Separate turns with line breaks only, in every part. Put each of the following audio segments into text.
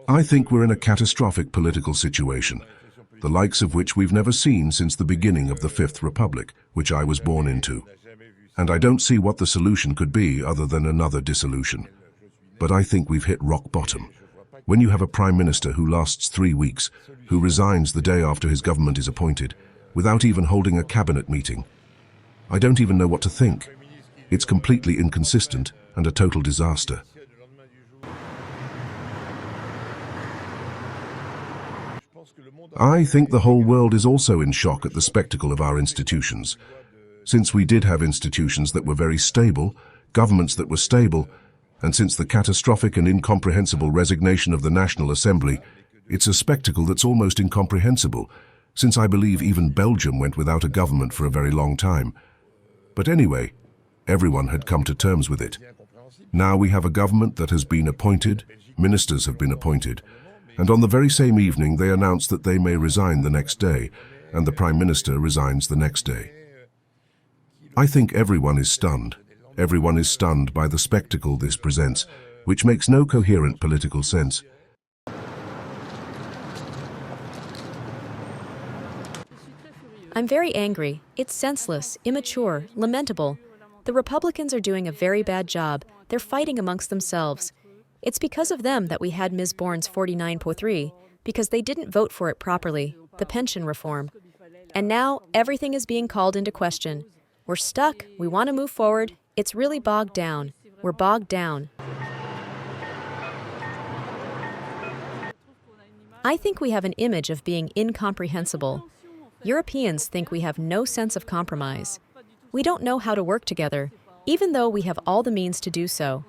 I think we're in a catastrophic political situation, the likes of which we've never seen since the beginning of the Fifth Republic, which I was born into. And I don't see what the solution could be other than another dissolution. But I think we've hit rock bottom. When you have a prime minister who lasts 3 weeks, who resigns the day after his government is appointed, without even holding a cabinet meeting, I don't even know what to think. It's completely inconsistent and a total disaster. I think the whole world is also in shock at the spectacle of our institutions. Since we did have institutions that were very stable, governments that were stable, and since the catastrophic and incomprehensible resignation of the National Assembly, it's a spectacle that's almost incomprehensible, since I believe even Belgium went without a government for a very long time. But anyway, everyone had come to terms with it. Now we have a government that has been appointed, ministers have been appointed, and on the very same evening they announced that they may resign the next day, and the Prime Minister resigns the next day. I think everyone is stunned. Everyone is stunned by the spectacle this presents, which makes no coherent political sense.
I'm very angry. It's senseless, immature, lamentable. The Republicans are doing a very bad job. They're fighting amongst themselves. It's because of them that we had Ms. Bourne's 49.3, because they didn't vote for it properly, the pension reform. And now everything is being called into question. We're stuck. We want to move forward. It's really bogged down. We're bogged down. I think we have an image of being incomprehensible. Europeans think we have no sense of compromise. We don't know how to work together, even though we have all the means to do so.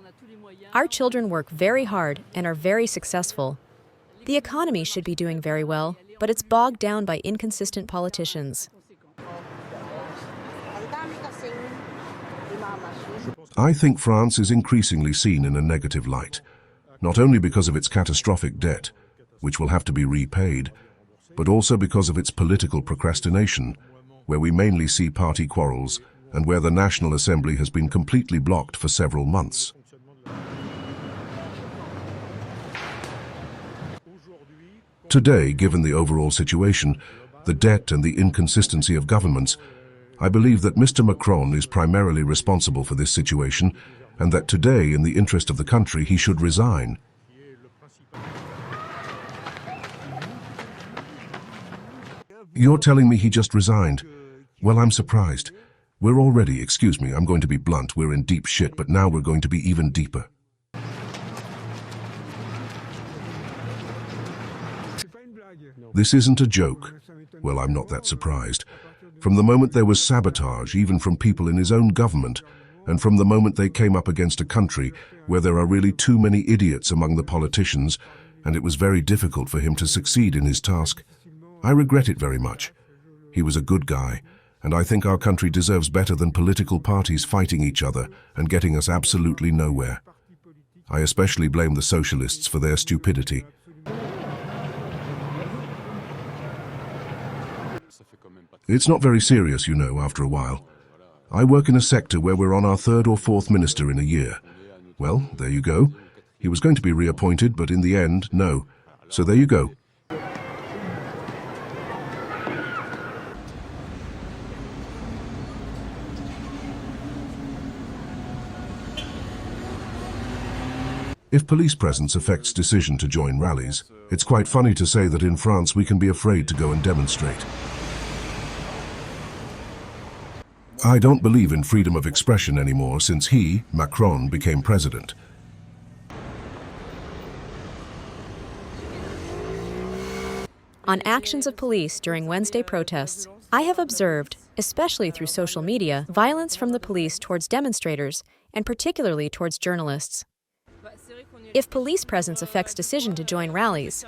Our children work very hard and are very successful. The economy should be doing very well, but it's bogged down by inconsistent politicians.
I think France is increasingly seen in a negative light, not only because of its catastrophic debt, which will have to be repaid, but also because of its political procrastination, where we mainly see party quarrels and where the National Assembly has been completely blocked for several months. Today, given the overall situation, the debt and the inconsistency of governments, I believe that Mr. Macron is primarily responsible for this situation, and that today, in the interest of the country, he should resign. You're telling me he just resigned? Well, I'm surprised. We're already, excuse me, I'm going to be blunt, we're in deep shit, but now we're going to be even deeper. This isn't a joke. Well, I'm not that surprised. From the moment there was sabotage, even from people in his own government, and from the moment they came up against a country where there are really too many idiots among the politicians, and it was very difficult for him to succeed in his task. I regret it very much. He was a good guy, and I think our country deserves better than political parties fighting each other and getting us absolutely nowhere. I especially blame the socialists for their stupidity. It's not very serious, you know, after a while. I work in a sector where we're on our third or fourth minister in a year. Well, there you go. He was going to be reappointed, but in the end, no. So there you go. If police presence affects decision to join rallies, it's quite funny to say that in France we can be afraid to go and demonstrate. I don't believe in freedom of expression anymore since he, Macron, became president.
On actions of police during Wednesday protests, I have observed, especially through social media, violence from the police towards demonstrators, and particularly towards journalists. If police presence affects decision to join rallies,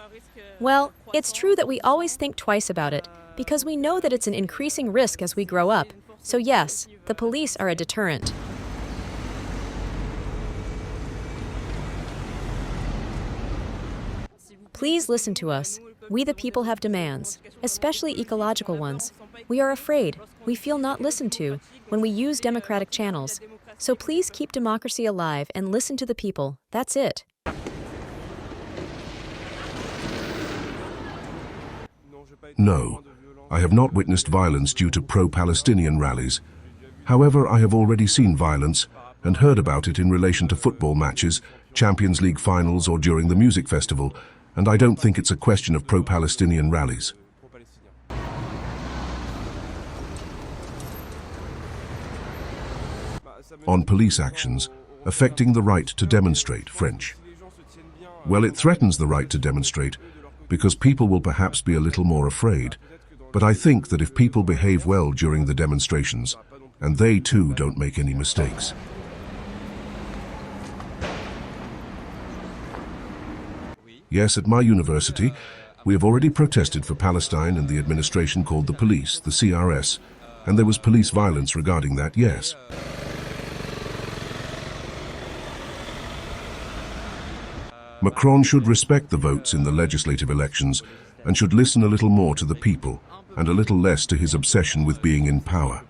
well, it's true that we always think twice about it, because we know that it's an increasing risk as we grow up. So yes, the police are a deterrent. Please listen to us. We the people have demands, especially ecological ones. We are afraid. We feel not listened to when we use democratic channels. So please keep democracy alive and listen to the people. That's it.
No, I have not witnessed violence due to pro-Palestinian rallies. However, I have already seen violence and heard about it in relation to football matches, Champions League finals, or during the music festival, and I don't think it's a question of pro-Palestinian rallies. On police actions affecting the right to demonstrate, French. Well, it threatens the right to demonstrate because people will perhaps be a little more afraid. But I think that if people behave well during the demonstrations, and they too don't make any mistakes. Yes, at my university, we have already protested for Palestine, and the administration called the police, the CRS, and there was police violence regarding that, yes. Macron should respect the votes in the legislative elections and should listen a little more to the people and a little less to his obsession with being in power.